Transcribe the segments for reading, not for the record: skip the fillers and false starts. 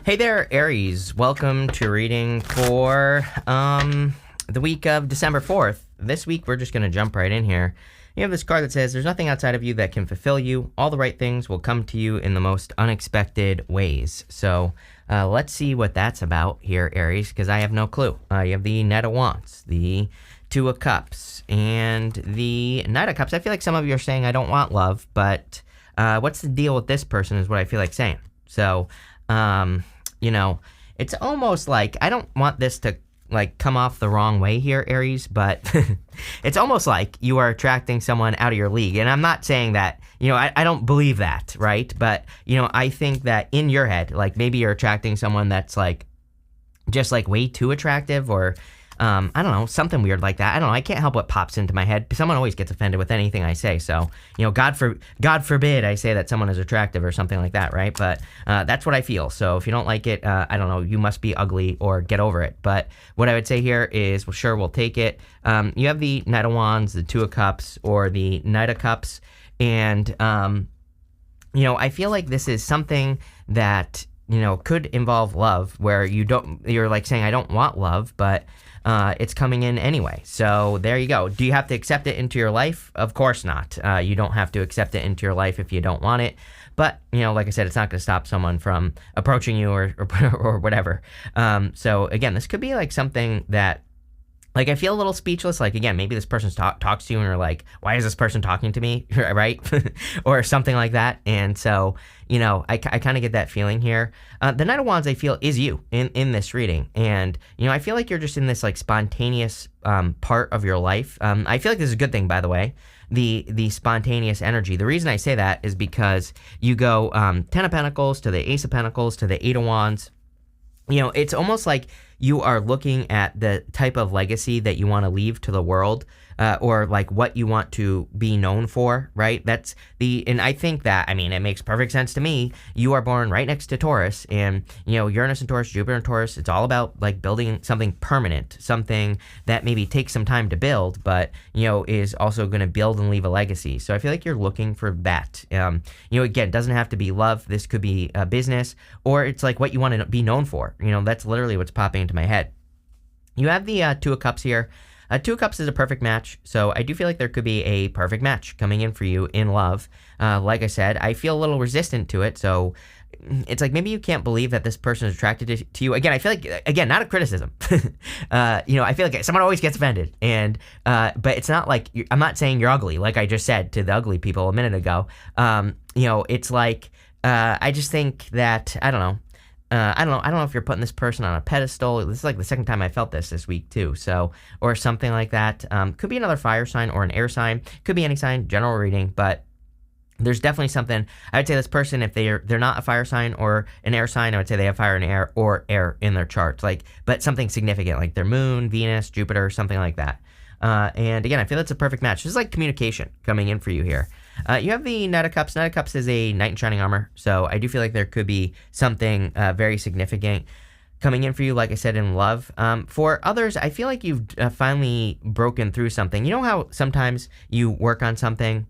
Hey there, Aries. Welcome to reading for the week of December 4th. This week, we're just going to jump right in here. You have this card that says, there's nothing outside of you that can fulfill you. All the right things will come to you in the most unexpected ways. So let's see what that's about here, Aries, because I have no clue. You have the Knight of Wands, the Two of Cups, and the Knight of Cups. I feel like some of you are saying, I don't want love, but what's the deal with this person is what I feel like saying. So, you know, it's almost like, I don't want this to like come off the wrong way here, Aries, but it's almost like you are attracting someone out of your league. And I'm not saying that, you know, I don't believe that, right? But, you know, I think that in your head, like maybe you're attracting someone that's like, just like way too attractive, or I don't know, something weird like that. I don't know. I can't help what pops into my head. Someone always gets offended with anything I say. So, you know, God forbid I say that someone is attractive or something like that, right? But that's what I feel. So if you don't like it, I don't know, you must be ugly or get over it. But what I would say here is, well, sure, we'll take it. You have the Knight of Wands, the Two of Cups, or the Knight of Cups. And, you know, I feel like this is something that, you know, could involve love, where you're like saying, I don't want love, but it's coming in anyway. So there you go. Do you have to accept it into your life? Of course not. You don't have to accept it into your life if you don't want it. But, you know, like I said, it's not going to stop someone from approaching you or whatever. So again, this could be like something that, like, I feel a little speechless. Like, again, maybe this person talks to you and you're like, why is this person talking to me? Right? Or something like that. And so, you know, I kind of get that feeling here. The Knight of Wands, I feel, is you in this reading. And, you know, I feel like you're just in this, like, spontaneous part of your life. I feel like this is a good thing, by the way, the spontaneous energy. The reason I say that is because you go Ten of Pentacles to the Ace of Pentacles to the Eight of Wands. You know, it's almost like you are looking at the type of legacy that you want to leave to the world, or like what you want to be known for, right? And I think that, I mean, it makes perfect sense to me. You are born right next to Taurus, and, you know, Uranus and Taurus, Jupiter and Taurus, it's all about like building something permanent, something that maybe takes some time to build, but, you know, is also going to build and leave a legacy. So I feel like you're looking for that. You know, again, it doesn't have to be love. This could be a business, or it's like what you want to be known for. You know, that's literally what's popping into my head. You have the Two of Cups here. Two of Cups is a perfect match, so I do feel like there could be a perfect match coming in for you in love. Like I said, I feel a little resistant to it, so it's like maybe you can't believe that this person is attracted to you. Again, I feel like, again, not a criticism. You know, I feel like someone always gets offended, and but it's not like, I'm not saying you're ugly, like I just said to the ugly people a minute ago. You know, it's like, I just think that, I don't know, I don't know if you're putting this person on a pedestal. This is like the second time I felt this week too. So, or something like that. Could be another fire sign or an air sign. Could be any sign, general reading, but there's definitely something. I would say this person, if they're not a fire sign or an air sign, I would say they have fire and air or air in their charts. Like, but something significant, like their moon, Venus, Jupiter, something like that. And again, I feel it's a perfect match. This is like communication coming in for you here. You have the Knight of Cups. Knight of Cups is a knight in shining armor, so I do feel like there could be something very significant coming in for you, like I said, in love. For others, I feel like you've finally broken through something. You know how sometimes you work on something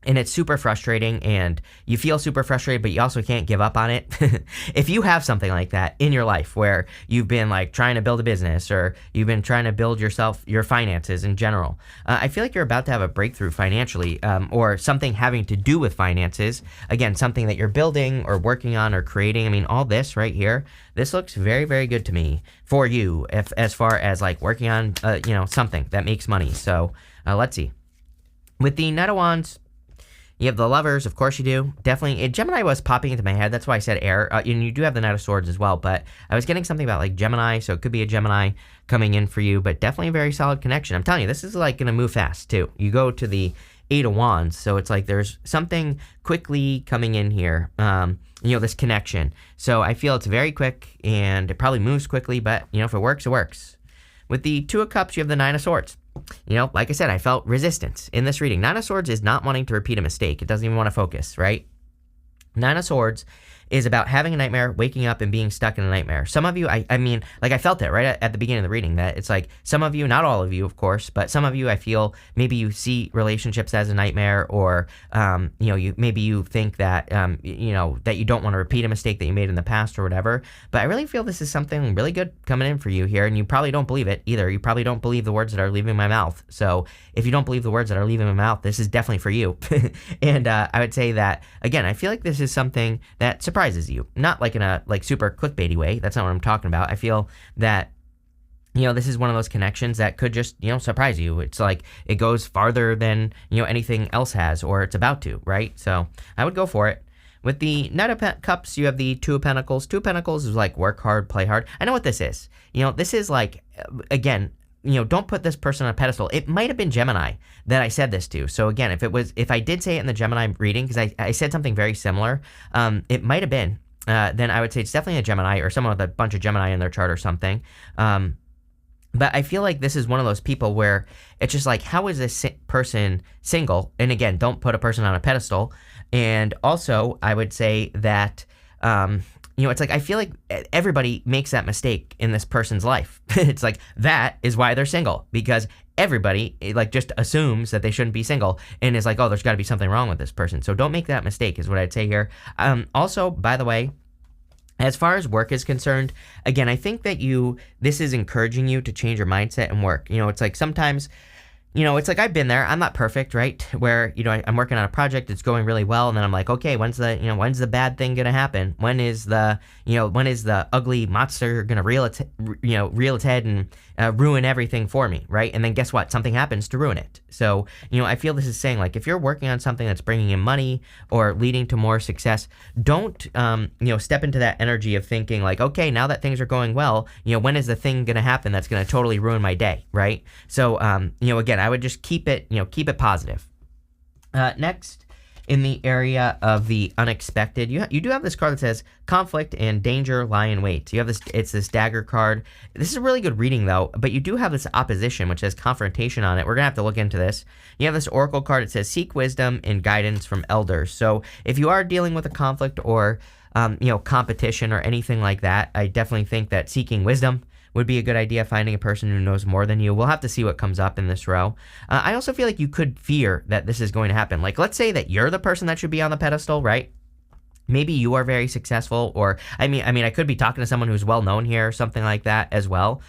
and it's super frustrating, and you feel super frustrated, but you also can't give up on it? If you have something like that in your life where you've been like trying to build a business, or you've been trying to build your finances in general, I feel like you're about to have a breakthrough financially, or something having to do with finances. Again, something that you're building or working on or creating. I mean, all this right here, this looks very, very good to me for you, as far as like working on, you know, something that makes money. So let's see. With the Knight of Wands, you have the Lovers, of course you do. Definitely, Gemini was popping into my head. That's why I said air. And you do have the Knight of Swords as well, but I was getting something about like Gemini, so it could be a Gemini coming in for you, but definitely a very solid connection. I'm telling you, this is like going to move fast too. You go to the Eight of Wands, so it's like there's something quickly coming in here, you know, this connection. So I feel it's very quick, and it probably moves quickly, but, you know, if it works, it works. With the Two of Cups, you have the Nine of Swords. You know, like I said, I felt resistance in this reading. Nine of Swords is not wanting to repeat a mistake. It doesn't even want to focus, right? Nine of Swords is about having a nightmare, waking up and being stuck in a nightmare. Some of you, I mean, like I felt it right at the beginning of the reading that it's like some of you, not all of you, of course, but some of you, I feel maybe you see relationships as a nightmare, or, maybe you think that, that you don't want to repeat a mistake that you made in the past or whatever. But I really feel this is something really good coming in for you here, and you probably don't believe it either. You probably don't believe the words that are leaving my mouth. So if you don't believe the words that are leaving my mouth, this is definitely for you. And I would say that, again, I feel like this is something that surprises you, not like in a super clickbaity way. That's not what I'm talking about. I feel that this is one of those connections that could just, surprise you. It's like it goes farther than, anything else has, or it's about to, right? So I would go for it. With the Knight of Cups, you have the Two of Pentacles. Two of Pentacles is like work hard, play hard. I know what this is. This is like, again, don't put this person on a pedestal. It might have been Gemini that I said this to. So again, if I did say it in the Gemini reading, because I said something very similar, it might have been, then I would say it's definitely a Gemini or someone with a bunch of Gemini in their chart or something. But I feel like this is one of those people where it's just like, how is this person single? And again, don't put a person on a pedestal. And also, I would say that, it's like, I feel like everybody makes that mistake in this person's life. It's like, that is why they're single, because everybody just assumes that they shouldn't be single and is like, oh, there's got to be something wrong with this person. So don't make that mistake is what I'd say here. Also, by the way, as far as work is concerned, again, I think that this is encouraging you to change your mindset and work. It's like sometimes, it's like I've been there. I'm not perfect, right? Where, I'm working on a project, it's going really well, and then I'm like, okay, when's the bad thing gonna happen? When is the ugly monster gonna reel its head and ruin everything for me, right? And then guess what? Something happens to ruin it. So, I feel this is saying, like, if you're working on something that's bringing in money or leading to more success, don't, step into that energy of thinking like, okay, now that things are going well, when is the thing gonna happen that's gonna totally ruin my day, right? So, again, I would just keep it positive. Next, in the area of the unexpected, you do have this card that says conflict and danger lie in wait. You have this, it's this dagger card. This is a really good reading though, but you do have this opposition, which says confrontation on it. We're gonna have to look into this. You have this oracle card. It says seek wisdom and guidance from elders. So if you are dealing with a conflict or, competition or anything like that, I definitely think that seeking wisdom would be a good idea, finding a person who knows more than you. We'll have to see what comes up in this row. I also feel like you could fear that this is going to happen. Like, let's say that you're the person that should be on the pedestal, right? Maybe you are very successful, or, I mean, I could be talking to someone who's well-known here or something like that as well.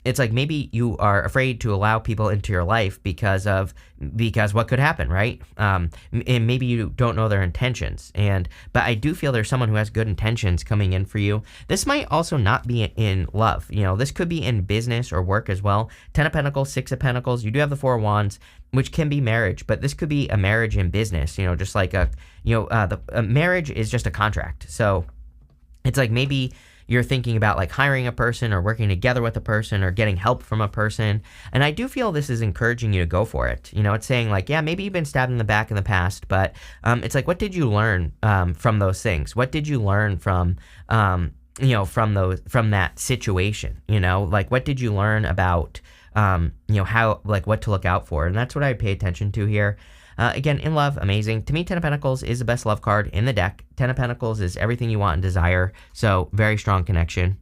It's like maybe you are afraid to allow people into your life because what could happen, right? And maybe you don't know their intentions. But I do feel there's someone who has good intentions coming in for you. This might also not be in love. This could be in business or work as well. 10 of Pentacles, 6 of Pentacles. You do have the 4 of Wands, which can be marriage, but this could be a marriage in business. Just like a marriage is just a contract. So it's like maybe you're thinking about like hiring a person or working together with a person or getting help from a person. And I do feel this is encouraging you to go for it. It's saying like, yeah, maybe you've been stabbed in the back in the past, but it's like, what did you learn from those things? What did you learn from that situation? Like, what did you learn about, how, like, what to look out for? And that's what I pay attention to here. Again, in love, amazing. To me, 10 of Pentacles is the best love card in the deck. 10 of Pentacles is everything you want and desire, so very strong connection.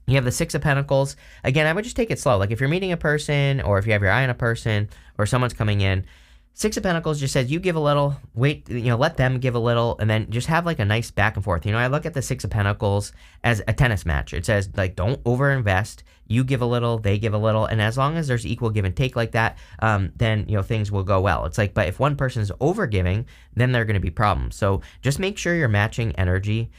You have the 6 of Pentacles. Again, I would just take it slow. Like if you're meeting a person or if you have your eye on a person or someone's coming in, 6 of Pentacles just says you give a little, wait, let them give a little, and then just have like a nice back and forth. I look at the 6 of Pentacles as a tennis match. It says like, don't overinvest. You give a little, they give a little, and as long as there's equal give and take like that, then things will go well. It's like, but if one person's over giving, then there are going to be problems. So just make sure you're matching energy.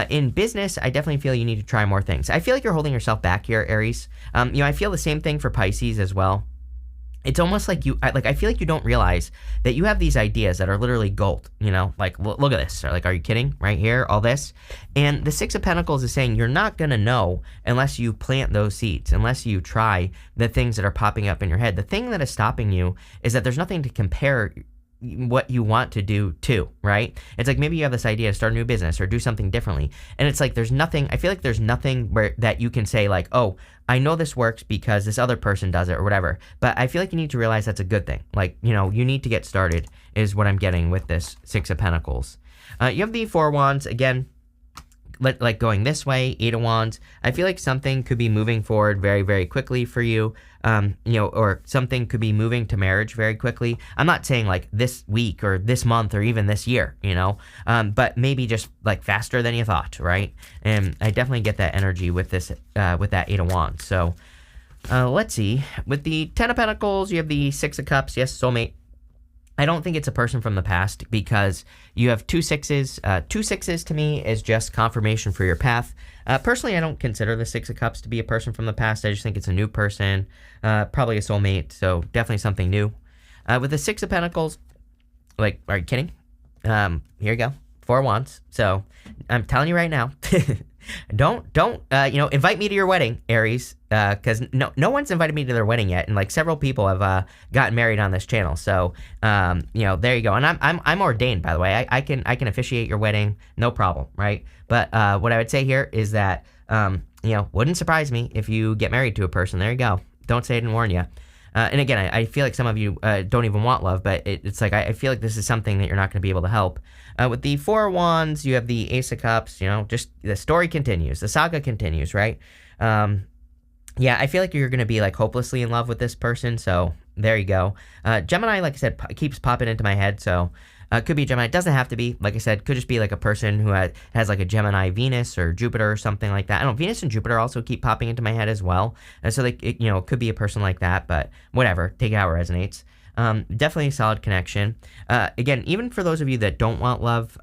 In business, I definitely feel you need to try more things. I feel like you're holding yourself back here, Aries. I feel the same thing for Pisces as well. It's almost like I feel like you don't realize that you have these ideas that are literally gold, like, look at this. Or like, are you kidding? Right here, all this. And the 6 of Pentacles is saying you're not going to know unless you plant those seeds, unless you try the things that are popping up in your head. The thing that is stopping you is that there's nothing to compare what you want to do to, right? It's like maybe you have this idea to start a new business or do something differently. And it's like, I feel like there's nothing that you can say like, oh, I know this works because this other person does it or whatever. But I feel like you need to realize that's a good thing. Like, you need to get started is what I'm getting with this 6 of Pentacles. You have the 4 of Wands. Again, like going this way, Eight of Wands. I feel like something could be moving forward very, very quickly for you. Or something could be moving to marriage very quickly. I'm not saying like this week or this month or even this year, but maybe just like faster than you thought, right? And I definitely get that energy with this, with that Eight of Wands. So let's see. With the Ten of Pentacles, you have the Six of Cups. Yes, soulmate. I don't think it's a person from the past because you have two sixes. Two sixes to me is just confirmation for your path. Personally, I don't consider the Six of Cups to be a person from the past. I just think it's a new person, probably a soulmate, so definitely something new. With the Six of Pentacles, like, are you kidding? Here you go. Four of Wands. So I'm telling you right now, don't invite me to your wedding, Aries, because no one's invited me to their wedding yet, and like several people have gotten married on this channel. So there you go. And I'm ordained, by the way. I can officiate your wedding, no problem, right? But what I would say here is that wouldn't surprise me if you get married to a person. There you go. Don't say I didn't warn you. And again, I feel like some of you don't even want love, but it's like I feel like this is something that you're not going to be able to help. With the Four of Wands, you have the Ace of Cups. Just the story continues. The saga continues, right? Yeah, I feel like you're going to be like hopelessly in love with this person, so there you go. Gemini, like I said, keeps popping into my head, so could be Gemini. It doesn't have to be. Like I said, could just be like a person who has like a Gemini Venus or Jupiter or something like that. I don't know, Venus and Jupiter also keep popping into my head as well. And so like it could be a person like that, but whatever. Take it how it resonates. Definitely a solid connection. Again, even for those of you that don't want love,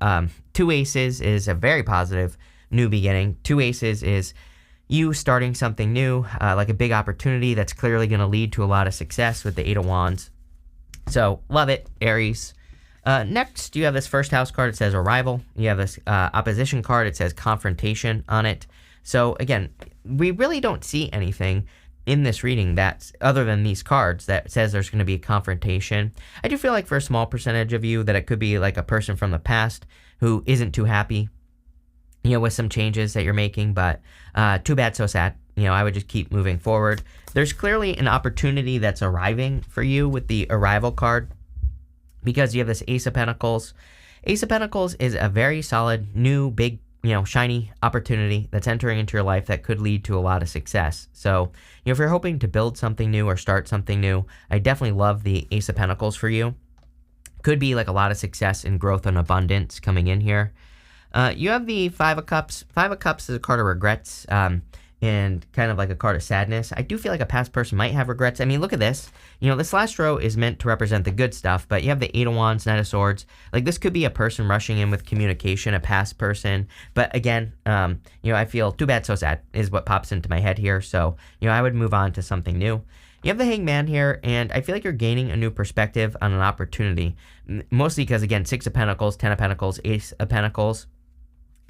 two aces is a very positive new beginning. Two aces is you starting something new, like a big opportunity that's clearly going to lead to a lot of success with the Eight of Wands. So love it, Aries. Next, you have this first house card. It says arrival. You have this opposition card. It says confrontation on it. So again, we really don't see anything in this reading that's other than these cards that says there's going to be a confrontation. I do feel like for a small percentage of you that it could be like a person from the past who isn't too happy, with some changes that you're making, but too bad, so sad. I would just keep moving forward. There's clearly an opportunity that's arriving for you with the arrival card, because you have this Ace of Pentacles. Ace of Pentacles is a very solid, new, big, shiny opportunity that's entering into your life that could lead to a lot of success. So, if you're hoping to build something new or start something new, I definitely love the Ace of Pentacles for you. Could be like a lot of success and growth and abundance coming in here. You have the Five of Cups. Five of Cups is a card of regrets. And kind of like a card of sadness. I do feel like a past person might have regrets. I mean, look at this. This last row is meant to represent the good stuff, but you have the Eight of Wands, Knight of Swords. Like, this could be a person rushing in with communication, a past person. But again, I feel too bad, so sad is what pops into my head here. So, I would move on to something new. You have the Hangman here, and I feel like you're gaining a new perspective on an opportunity. Mostly because, again, Six of Pentacles, Ten of Pentacles, Ace of Pentacles.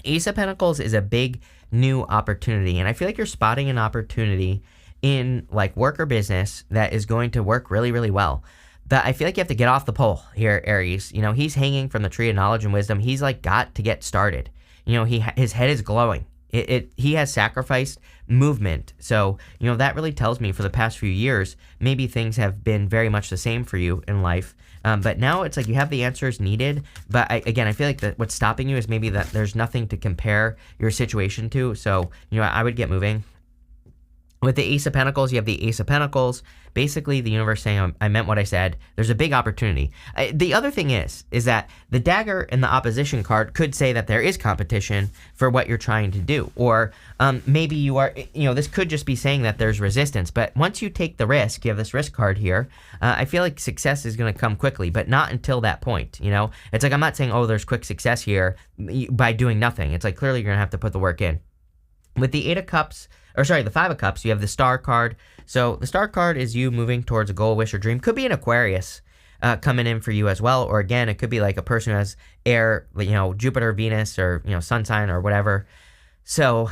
Ace of Pentacles is a big new opportunity, and I feel like you're spotting an opportunity in like work or business that is going to work really, really well. But I feel like you have to get off the pole here, Aries. He's hanging from the tree of knowledge and wisdom. He's like got to get started. His head is glowing. He has sacrificed movement. So, that really tells me for the past few years, maybe things have been very much the same for you in life. But now it's like you have the answers needed. But I feel like that what's stopping you is maybe that there's nothing to compare your situation to. So, I would get moving. With the Ace of Pentacles, you have the Ace of Pentacles. Basically, the universe saying, I meant what I said. There's a big opportunity. The other thing is that the dagger in the opposition card could say that there is competition for what you're trying to do. Or maybe you are, this could just be saying that there's resistance. But once you take the risk, you have this risk card here, I feel like success is going to come quickly, but not until that point, It's like I'm not saying, there's quick success here by doing nothing. It's like clearly you're going to have to put the work in. With the the Five of Cups, you have the Star card. So the Star card is you moving towards a goal, wish, or dream. Could be an Aquarius coming in for you as well. Or again, it could be like a person who has air, Jupiter, Venus, or, sun sign or whatever. So,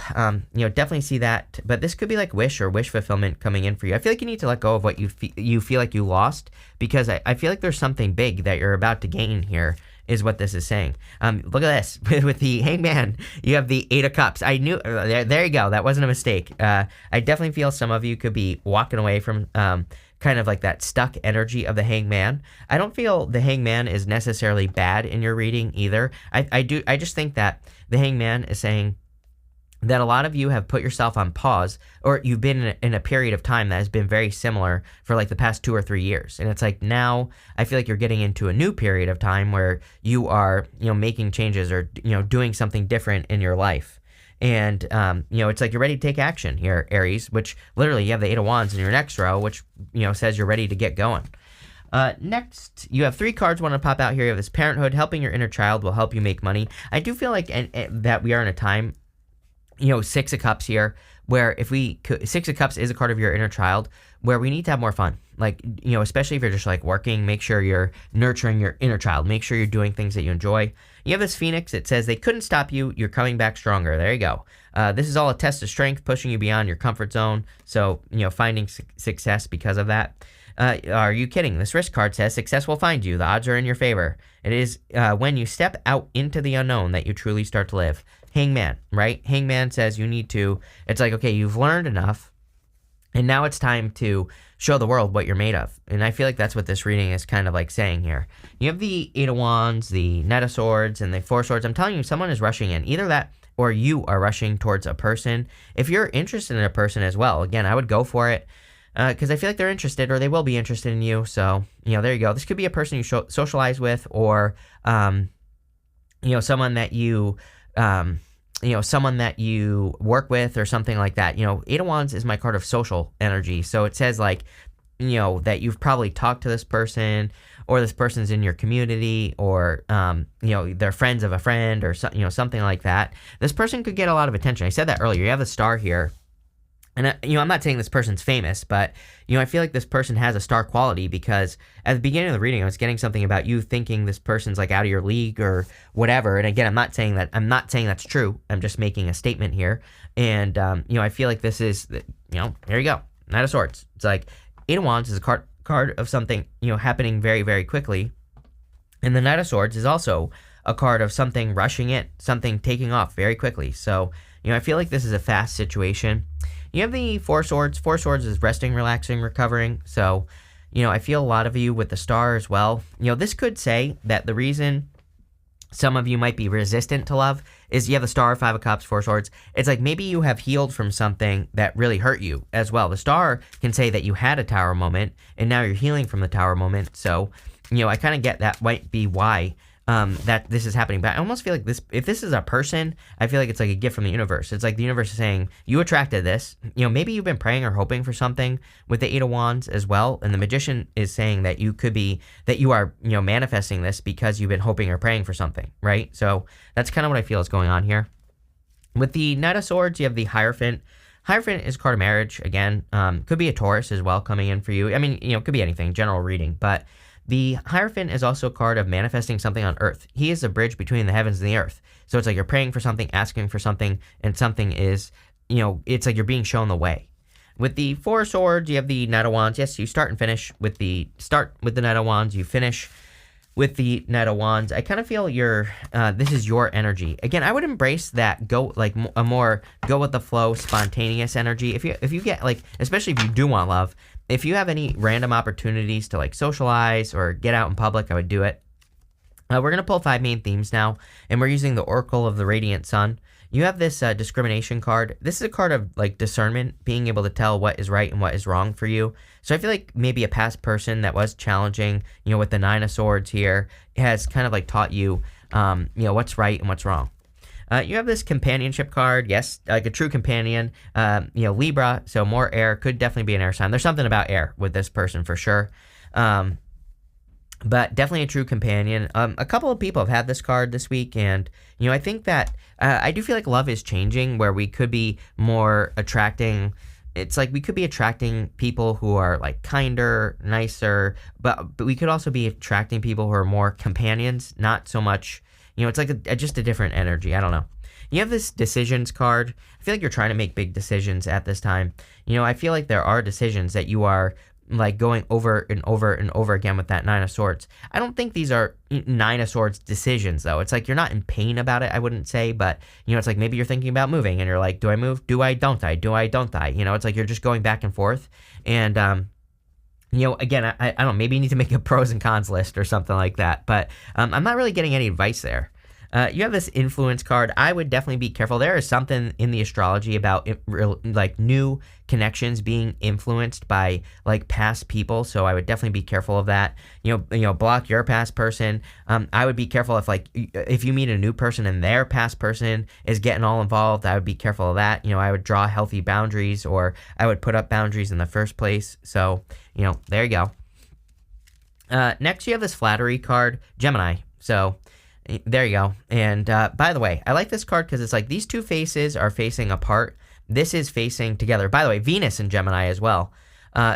definitely see that. But this could be like wish or wish fulfillment coming in for you. I feel like you need to let go of what you feel like you lost, because I feel like there's something big that you're about to gain here, is what this is saying. Look at this. With the Hangman, you have the Eight of Cups. I knew, there you go. That wasn't a mistake. I definitely feel some of you could be walking away from kind of like that stuck energy of the Hangman. I don't feel the Hangman is necessarily bad in your reading either. I just think that the Hangman is saying, that a lot of you have put yourself on pause, or you've been in a period of time that has been very similar for like the past 2 or 3 years. And it's like now I feel like you're getting into a new period of time where you are, making changes or, doing something different in your life. And, it's like you're ready to take action here, Aries, which literally you have the Eight of Wands in your next row, which, says you're ready to get going. Next, you have 3 cards want to pop out here. You have this parenthood, helping your inner child will help you make money. I do feel like that we are in a time, 6 of Cups here, where if we could, 6 of Cups is a card of your inner child, where we need to have more fun. Like, especially if you're just like working, make sure you're nurturing your inner child. Make sure you're doing things that you enjoy. You have this Phoenix. It says they couldn't stop you. You're coming back stronger. There you go. This is all a test of strength, pushing you beyond your comfort zone. So, finding success because of that. Are you kidding? This risk card says success will find you. The odds are in your favor. It is when you step out into the unknown that you truly start to live. Hangman, right? Hangman says you need to, it's like, okay, you've learned enough, and now it's time to show the world what you're made of. And I feel like that's what this reading is kind of like saying here. You have the Eight of Wands, the Knight of Swords, and the Four of Swords. I'm telling you, someone is rushing in. Either that or you are rushing towards a person. If you're interested in a person as well, again, I would go for it because I feel like they're interested or they will be interested in you. So, there you go. This could be a person you socialize with or, someone that you... someone that you work with or something like that. Eight of Wands is my card of social energy. So it says like, that you've probably talked to this person or this person's in your community or, they're friends of a friend or something like that. This person could get a lot of attention. I said that earlier. You have a star here. And, I'm not saying this person's famous, but, I feel like this person has a star quality because at the beginning of the reading, I was getting something about you thinking this person's like out of your league or whatever. And again, I'm not saying that's true. I'm just making a statement here. And, I feel like this is, here you go. Knight of Swords. It's like Eight of Wands is a card of something, happening very, very quickly. And the Knight of Swords is also a card of something rushing in, something taking off very quickly. So, I feel like this is a fast situation. You have the Four Swords. Four Swords is resting, relaxing, recovering. So, I feel a lot of you with the star as well. This could say that the reason some of you might be resistant to love is you have the star, Five of Cups, Four Swords. It's like maybe you have healed from something that really hurt you as well. The star can say that you had a tower moment and now you're healing from the tower moment. So, I kind of get that might be why that this is happening. But I almost feel like if this is a person, I feel like it's like a gift from the universe. It's like the universe is saying, you attracted this. Maybe you've been praying or hoping for something with the Eight of Wands as well. And the Magician is saying that you are manifesting this because you've been hoping or praying for something, right? So that's kind of what I feel is going on here. With the Knight of Swords, you have the Hierophant. Hierophant is a card of marriage. Again, could be a Taurus as well coming in for you. I mean, could be anything, general reading, but the Hierophant is also a card of manifesting something on earth. He is a bridge between the heavens and the earth. So it's like you're praying for something, asking for something, and something is, it's like you're being shown the way. With the Four of Swords, you have the Knight of Wands. Yes, you start and finish with the Knight of Wands. You finish with the Knight of Wands. I kind of feel this is your energy. Again, I would embrace that go with the flow, spontaneous energy. If you get like, especially if you do want love, if you have any random opportunities to like socialize or get out in public, I would do it. We're going to pull 5 main themes now, and we're using the Oracle of the Radiant Sun. You have this discrimination card. This is a card of like discernment, being able to tell what is right and what is wrong for you. So I feel like maybe a past person that was challenging, with the Nine of Swords here, has kind of like taught you, what's right and what's wrong. You have this companionship card. Yes, like a true companion. Libra, so more air. Could definitely be an air sign. There's something about air with this person for sure. But definitely a true companion. A couple of people have had this card this week, and I think that I do feel like love is changing, where we could be more attracting. It's like we could be attracting people who are like kinder, nicer, but we could also be attracting people who are more companions, not so much. It's like just a different energy. I don't know. You have this decisions card. I feel like you're trying to make big decisions at this time. I feel like there are decisions that you are like going over and over and over again with that Nine of Swords. I don't think these are Nine of Swords decisions, though. It's like you're not in pain about it, I wouldn't say, but, it's like maybe you're thinking about moving and you're like, do I move? Do I? Don't I? Do I? Don't I? It's like you're just going back and forth. And, again, I don't know, maybe you need to make a pros and cons list or something like that, but I'm not really getting any advice there. You have this influence card. I would definitely be careful. There is something in the astrology about like new connections being influenced by like past people. So I would definitely be careful of that. Block your past person. I would be careful if you meet a new person and their past person is getting all involved. I would be careful of that. I would draw healthy boundaries, or I would put up boundaries in the first place. So there you go. Next, you have this flattery card, Gemini. So there you go. And by the way, I like this card because it's like these two faces are facing apart. This is facing together. By the way, Venus and Gemini as well.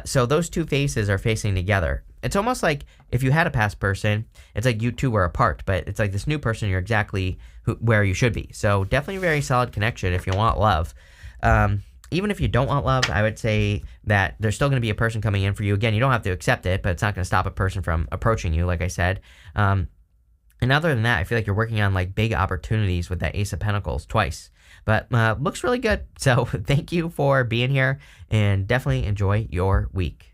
So those two faces are facing together. It's almost like if you had a past person, it's like you two were apart, but it's like this new person, you're exactly where you should be. So definitely a very solid connection if you want love. Even if you don't want love, I would say that there's still going to be a person coming in for you. Again, you don't have to accept it, but it's not going to stop a person from approaching you, like I said. And other than that, I feel like you're working on like big opportunities with that Ace of Pentacles twice. But looks really good. So thank you for being here, and definitely enjoy your week.